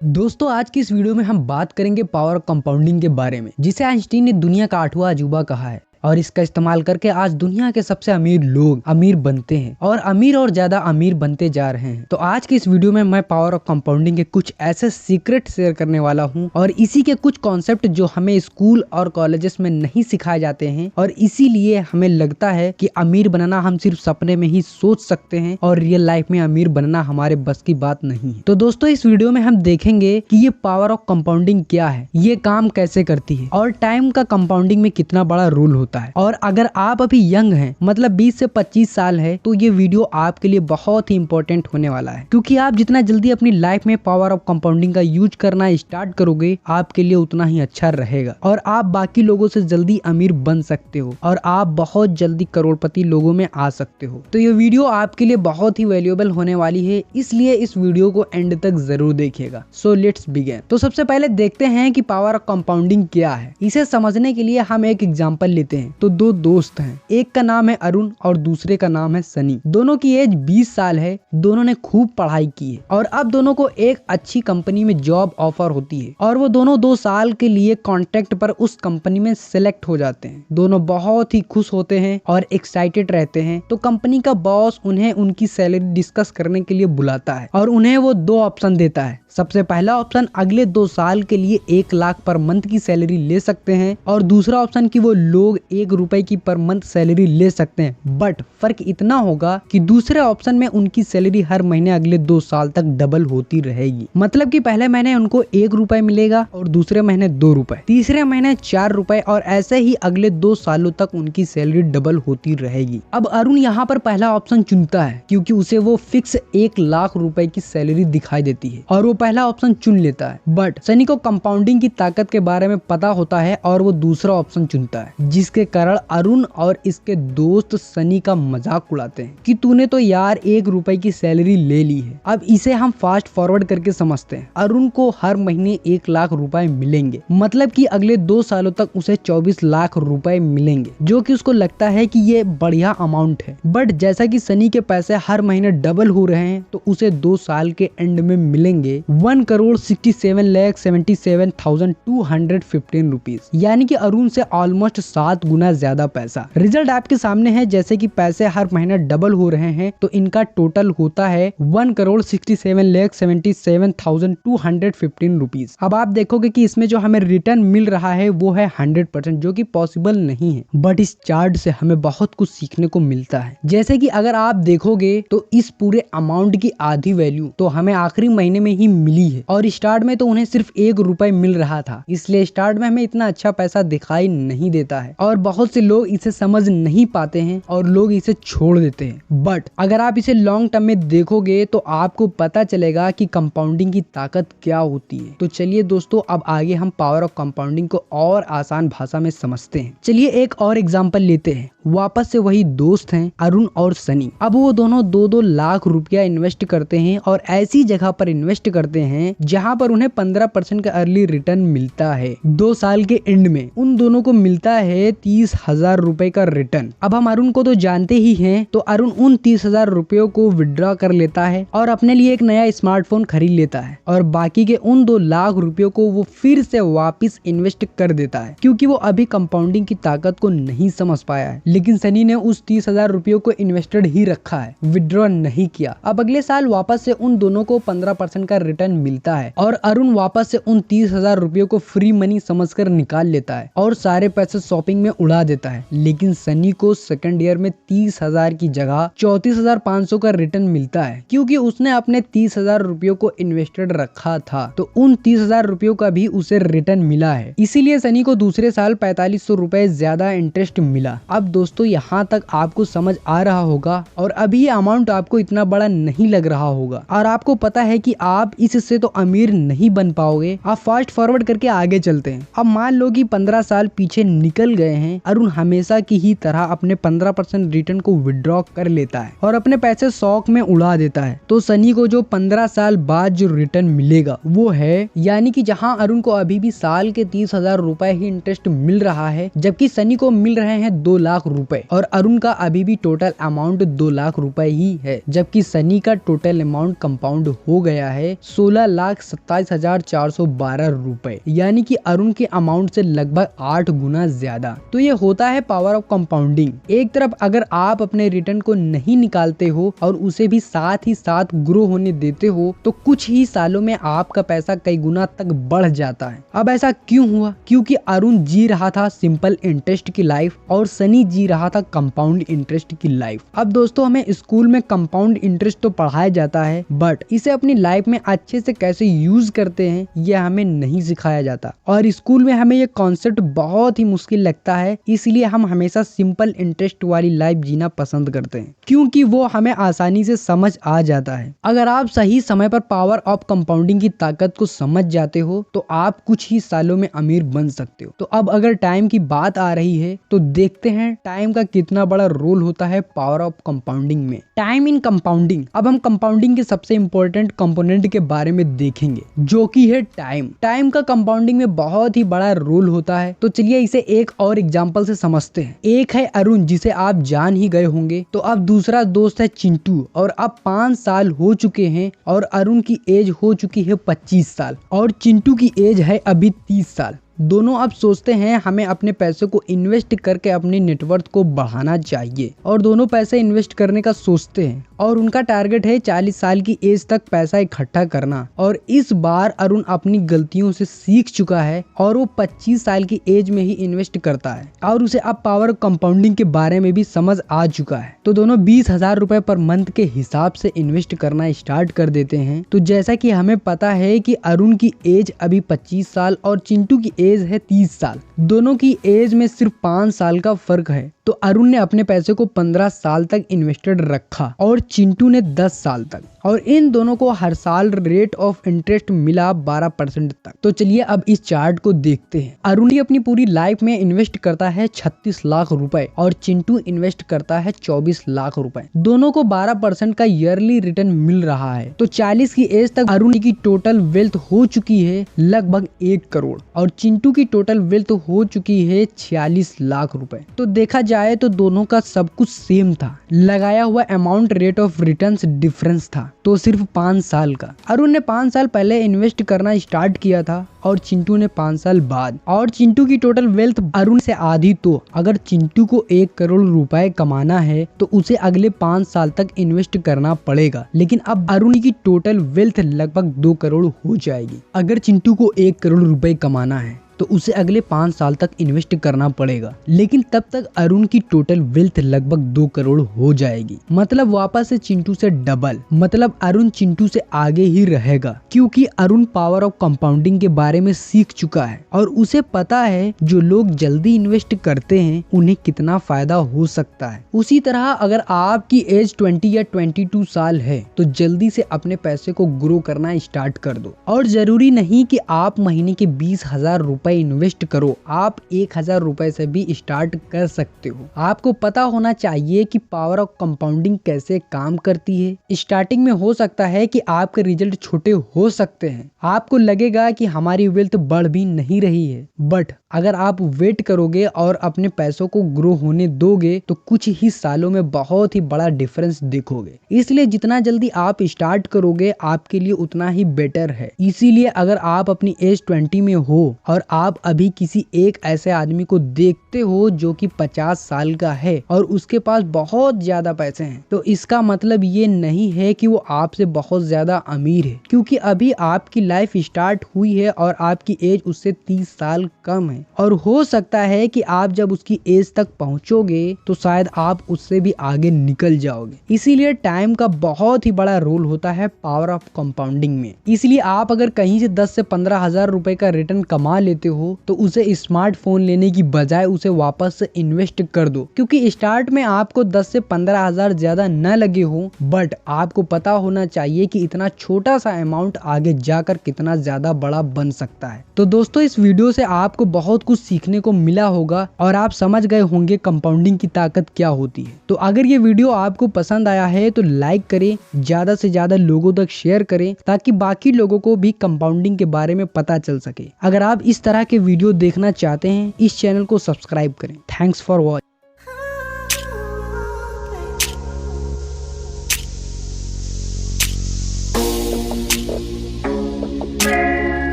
दोस्तों आज की इस वीडियो में हम बात करेंगे पावर ऑफ कंपाउंडिंग के बारे में, जिसे आइंस्टीन ने दुनिया का 8वां अजूबा कहा है। और इसका इस्तेमाल करके आज दुनिया के सबसे अमीर लोग अमीर बनते हैं और ज्यादा अमीर बनते जा रहे हैं। तो आज की इस वीडियो में मैं पावर ऑफ कंपाउंडिंग के कुछ ऐसे सीक्रेट शेयर करने वाला हूं और इसी के कुछ कॉन्सेप्ट जो हमें स्कूल और कॉलेजेस में नहीं सिखाए जाते हैं और इसीलिए हमें लगता है कि अमीर बनना हम सिर्फ सपने में ही सोच सकते हैं और रियल लाइफ में अमीर बनना हमारे बस की बात नहीं है। तो दोस्तों इस वीडियो में हम देखेंगे कि ये पावर ऑफ कंपाउंडिंग क्या है, ये काम कैसे करती है और टाइम का कंपाउंडिंग में कितना बड़ा रोल होता है। और अगर आप अभी यंग हैं, मतलब 20 से 25 साल है, तो ये वीडियो आपके लिए बहुत ही इंपॉर्टेंट होने वाला है, क्योंकि आप जितना जल्दी अपनी लाइफ में पावर ऑफ कंपाउंडिंग का यूज करना स्टार्ट करोगे आपके लिए उतना ही अच्छा रहेगा और आप बाकी लोगों से जल्दी अमीर बन सकते हो और आप बहुत जल्दी करोड़पति लोगों में आ सकते हो। तो ये वीडियो आपके लिए बहुत ही वैल्यूएबल होने वाली है, इसलिए इस वीडियो को एंड तक जरूर देखिएगा। So let's begin. तो सबसे पहले देखते हैं कि पावर ऑफ कंपाउंडिंग क्या है। इसे समझने के लिए हम एक एग्जांपल लेते हैं। तो दो दोस्त हैं, एक का नाम है अरुण और दूसरे का नाम है सनी। दोनों की एज 20 साल है, दोनों ने खूब पढ़ाई की है और अब दोनों को एक अच्छी कंपनी में जॉब ऑफर होती है और वो दोनों 2 साल के लिए कॉन्ट्रैक्ट पर उस कंपनी में सिलेक्ट हो जाते हैं। दोनों बहुत ही खुश होते हैं और एक्साइटेड रहते हैं। तो कंपनी का बॉस उन्हें उनकी सैलरी डिस्कस करने के लिए बुलाता है और उन्हें वो 2 ऑप्शन देता है। सबसे पहला ऑप्शन अगले 2 साल के लिए 1 लाख पर मंथ की सैलरी ले सकते हैं और दूसरा ऑप्शन कि वो लोग 1 रुपए की पर मंथ सैलरी ले सकते हैं। बट फर्क इतना होगा कि दूसरे ऑप्शन में उनकी सैलरी हर महीने अगले 2 साल तक डबल होती रहेगी। मतलब कि पहले महीने उनको 1 रुपए मिलेगा और दूसरे महीने 2 रुपए, तीसरे महीने 4 रुपए और ऐसे ही अगले 2 सालों तक उनकी सैलरी डबल होती रहेगी। अब अरुण यहाँ पर पहला ऑप्शन चुनता है क्योंकि उसे वो फिक्स 1 लाख रुपए की सैलरी दिखाई देती है और वो पहला ऑप्शन चुन लेता है। बट सनी को कंपाउंडिंग की ताकत के बारे में पता होता है और वो दूसरा ऑप्शन चुनता है, जिसके कारण अरुण और इसके दोस्त सनी का मजाक उड़ाते हैं कि तूने तो यार 1 रुपए की सैलरी ले ली है। अब इसे हम फास्ट फॉरवर्ड करके समझते हैं। अरुण को हर महीने 1 लाख रुपए मिलेंगे, मतलब कि अगले 2 सालों तक उसे 24 लाख रुपए मिलेंगे, जो कि उसको लगता है कि ये बढ़िया अमाउंट है। बट जैसा कि सनी के पैसे हर महीने डबल हो रहे हैं तो उसे 2 साल के एंड में मिलेंगे 1,67,77,215 रुपीज, यानी कि अरुण से ऑलमोस्ट 7 गुना ज्यादा पैसा। रिजल्ट आपके सामने है। जैसे कि पैसे हर महीने डबल हो रहे हैं तो इनका टोटल होता है 1,67,77,215 रुपीज। अब आप देखोगे कि इसमें जो हमें रिटर्न मिल रहा है वो है 100%, जो कि पॉसिबल नहीं है। बट इस चार्ट से हमें बहुत कुछ सीखने को मिलता है। जैसे कि अगर आप देखोगे तो इस पूरे अमाउंट की आधी वैल्यू तो हमें आखिरी महीने में ही मिली है और स्टार्ट में तो उन्हें सिर्फ 1 रुपए मिल रहा था, इसलिए स्टार्ट में हमें इतना अच्छा पैसा दिखाई नहीं देता है और बहुत से लोग इसे समझ नहीं पाते हैं और लोग इसे छोड़ देते हैं। बट अगर आप इसे लॉन्ग टर्म में देखोगे तो आपको पता चलेगा कि कंपाउंडिंग की ताकत क्या होती है। तो चलिए दोस्तों अब आगे हम पावर ऑफ कंपाउंडिंग को और आसान भाषा में समझते हैं। चलिए एक और एग्जांपल लेते हैं। वापस से वही दोस्त हैं अरुण और सनी। अब वो दोनों 2-2 लाख रुपया इन्वेस्ट करते हैं और ऐसी जगह पर इन्वेस्ट करते हैं जहां पर उन्हें 15% का अर्ली रिटर्न मिलता है। 2 साल के एंड में उन दोनों को मिलता है 30,000 रुपए का रिटर्न। अब हम अरुण को तो जानते ही हैं, तो अरुण उन 30,000 रुपयों को विड्रॉ कर लेता है और अपने लिए एक नया स्मार्टफोन खरीद लेता है और बाकी के उन 2 लाख रुपयों को वो फिर से वापस इन्वेस्ट कर देता है, क्योंकि वो अभी कंपाउंडिंग की ताकत को नहीं समझ पाया है। लेकिन सनी ने उस 30,000 रुपयों को इन्वेस्टेड ही रखा है, विड्रॉ नहीं किया। अब अगले साल वापस से उन दोनों को 15% का रिटर्न मिलता है और अरुण वापस से उन 30,000 रुपयों को फ्री मनी समझकर निकाल लेता है और सारे पैसे शॉपिंग में उड़ा देता है। लेकिन सनी को सेकंड ईयर में 30,000 की जगह 34,500 का रिटर्न मिलता है, क्योंकि उसने अपने 30,000 रुपयों को इन्वेस्टेड रखा था, तो उन 30,000 रुपयों का भी उसे रिटर्न मिला है। इसीलिए सनी को दूसरे साल 4500 रुपए ज्यादा इंटरेस्ट मिला। अब दोस्तों यहाँ तक आपको समझ आ रहा होगा और अभी ये अमाउंट आपको इतना बड़ा नहीं लग रहा होगा और आपको पता है कि आप इससे तो अमीर नहीं बन पाओगे। आप फास्ट फॉरवर्ड करके आगे चलते हैं। अब मान लो कि 15 साल पीछे निकल गए हैं, अरुण हमेशा की ही तरह अपने 15% रिटर्न को विड्रॉ कर लेता है और अपने पैसे शौक में उड़ा देता है। तो सनी को जो 15 साल बाद जो रिटर्न मिलेगा वो है, यानी कि जहां अरुण को अभी भी साल के 30,000 रुपए ही इंटरेस्ट मिल रहा है, जबकि सनी को मिल रहे हैं 2 लाख रुपए और अरुण का अभी भी टोटल अमाउंट 2 लाख रुपए ही है, जबकि सनी का टोटल अमाउंट कंपाउंड हो गया है 16,27,412 रुपए, यानी कि अरुण के अमाउंट से लगभग 8 गुना ज्यादा। तो ये होता है पावर ऑफ कंपाउंडिंग। एक तरफ अगर आप अपने रिटर्न को नहीं निकालते हो और उसे भी साथ ही साथ ग्रो होने देते हो तो कुछ ही सालों में आपका पैसा कई गुना तक बढ़ जाता है। अब ऐसा क्यों हुआ? क्योंकि अरुण जी रहा था सिंपल इंटरेस्ट की लाइफ और सनी जी रहा था कंपाउंड इंटरेस्ट की लाइफ। अब दोस्तों, हमें स्कूल में कंपाउंड इंटरेस्ट तो पढ़ाया जाता है, बट इसे अपनी लाइफ में अच्छे से कैसे यूज करते हैं यह हमें नहीं सिखाया जाता और स्कूल में हमें ये कॉन्सेप्ट बहुत ही मुश्किल लगता है। इसलिए हम हमेशा सिंपल इंटरेस्ट वाली लाइफ जीना पसंद करते हैं, क्योंकि वो हमें आसानी से समझ आ जाता है। अगर आप सही समय पर पावर ऑफ कंपाउंडिंग की ताकत को समझ जाते हो तो आप कुछ ही सालों में अमीर बन सकते हो। तो अब अगर टाइम की बात आ रही है तो देखते हैं टाइम का कितना बड़ा रोल होता है पावर ऑफ कंपाउंडिंग में। Time in compounding. अब हम कंपाउंडिंग के सबसे इंपॉर्टेंट कंपोनेंट के बारे में देखेंगे, जो कि है टाइम। टाइम का कंपाउंडिंग में बहुत ही बड़ा रोल होता है। तो चलिए इसे एक और एग्जांपल से समझते हैं। एक है अरुण, जिसे आप जान ही गए होंगे। तो अब दूसरा दोस्त है चिंटू और अब 5 साल हो चुके हैं और अरुण की एज हो चुकी है 25 साल और चिंटू की एज है अभी 30 साल। दोनों अब सोचते हैं हमें अपने पैसे को इन्वेस्ट करके अपनी नेटवर्थ को बढ़ाना चाहिए और दोनों पैसे इन्वेस्ट करने का सोचते हैं और उनका टारगेट है 40 साल की एज तक पैसा इकट्ठा करना। और इस बार अरुण अपनी गलतियों से सीख चुका है और वो 25 साल की एज में ही इन्वेस्ट करता है और उसे अब पावर कंपाउंडिंग के बारे में भी समझ आ चुका है। तो दोनों 20,000 रुपए पर मंथ के हिसाब से इन्वेस्ट करना स्टार्ट कर देते हैं। तो जैसा कि हमें पता है कि अरुण की एज अभी 25 साल और चिंटू की एज है 30 साल। दोनों की एज में सिर्फ 5 साल का फर्क है। तो अरुण ने अपने पैसे को 15 साल तक इन्वेस्टेड रखा और चिंटू ने 10 साल तक, और इन दोनों को हर साल रेट ऑफ इंटरेस्ट मिला 12% तक। तो चलिए अब इस चार्ट को देखते हैं। अरुण अपनी पूरी लाइफ में इन्वेस्ट करता है 36 लाख रुपए और चिंटू इन्वेस्ट करता है 24 लाख रुपए। दोनों को 12% का ईयरली रिटर्न मिल रहा है। तो 40 की एज तक अरुण की टोटल वेल्थ हो चुकी है लगभग 1 करोड़ और चिंटू की टोटल वेल्थ हो चुकी है 46 लाख रुपए। तो देखा जाए तो दोनों का सब कुछ सेम था, लगाया हुआ amount rate of returns difference था, तो सिर्फ 5 साल का। अरुण ने 5 साल पहले इन्वेस्ट करना स्टार्ट किया था और चिंटू ने 5 साल बाद। और चिंटू की टोटल वेल्थ अरुण से आधी। तो अगर चिंटू को 1 करोड़ रुपए कमाना है तो उसे अगले 5 साल तक इन्वेस्ट करना पड़ेगा, लेकिन अब अरुण की टोटल वेल्थ लगभग 2 करोड़ हो जाएगी। अगर चिंटू को 1 करोड़ रुपए कमाना है तो उसे अगले 5 साल तक इन्वेस्ट करना पड़ेगा, लेकिन तब तक अरुण की टोटल वेल्थ लगभग 2 करोड़ हो जाएगी। मतलब वापस से चिंटू से डबल। मतलब अरुण चिंटू से आगे ही रहेगा, क्योंकि अरुण पावर ऑफ कंपाउंडिंग के बारे में सीख चुका है और उसे पता है जो लोग जल्दी इन्वेस्ट करते हैं उन्हें कितना फायदा हो सकता है। उसी तरह अगर आपकी एज 20 या 22 साल है तो जल्दी से अपने पैसे को ग्रो करना स्टार्ट कर दो। और जरूरी नहीं कि आप महीने के 20,000 रुपए इन्वेस्ट करो, आप 1,000 रुपए से भी स्टार्ट कर सकते हो। आपको पता होना चाहिए कि पावर ऑफ कंपाउंडिंग कैसे काम करती है। स्टार्टिंग में हो सकता है कि आपके रिजल्ट छोटे हो सकते हैं, आपको लगेगा कि हमारी वेल्थ बढ़ भी नहीं रही है, बट अगर आप वेट करोगे और अपने पैसों को ग्रो होने दोगे तो कुछ ही सालों में बहुत ही बड़ा डिफरेंस देखोगे। इसलिए जितना जल्दी आप स्टार्ट करोगे आपके लिए उतना ही बेटर है। इसीलिए अगर आप अपनी एज 20 में हो और आप अभी किसी एक ऐसे आदमी को देखते हो जो कि 50 साल का है और उसके पास बहुत ज्यादा पैसे हैं, तो इसका मतलब ये नहीं है कि वो आपसे बहुत ज्यादा अमीर है, क्योंकि अभी आपकी लाइफ स्टार्ट हुई है और आपकी एज उससे 30 साल कम है। और हो सकता है कि आप जब उसकी एज तक पहुंचोगे तो शायद आप उससे भी आगे निकल जाओगे। इसीलिए टाइम का बहुत ही बड़ा रोल होता है पावर ऑफ कंपाउंडिंग में। इसलिए आप अगर कहीं से 10 से 15 हजार रुपए का रिटर्न कमा लेते लेते हो तो उसे स्मार्टफोन लेने की बजाय उसे वापस से इन्वेस्ट कर दो, क्योंकि स्टार्ट में आपको 10 से 15 हजार ज्यादा न लगे हो, बट आपको पता होना चाहिए कि इतना छोटा सा अमाउंट आगे जाकर कितना ज्यादा बड़ा बन सकता है। तो दोस्तों इस वीडियो से आपको बहुत कुछ सीखने को मिला होगा और आप समझ गए होंगे कंपाउंडिंग की ताकत क्या होती है। तो अगर ये वीडियो आपको पसंद आया है तो लाइक करें, ज्यादा से ज्यादा लोगों तक शेयर करें ताकि बाकी लोगों को भी कंपाउंडिंग के बारे में पता चल सके। अगर आप इस तरह के वीडियो देखना चाहते हैं इस चैनल को सब्सक्राइब करें। Thanks for watching.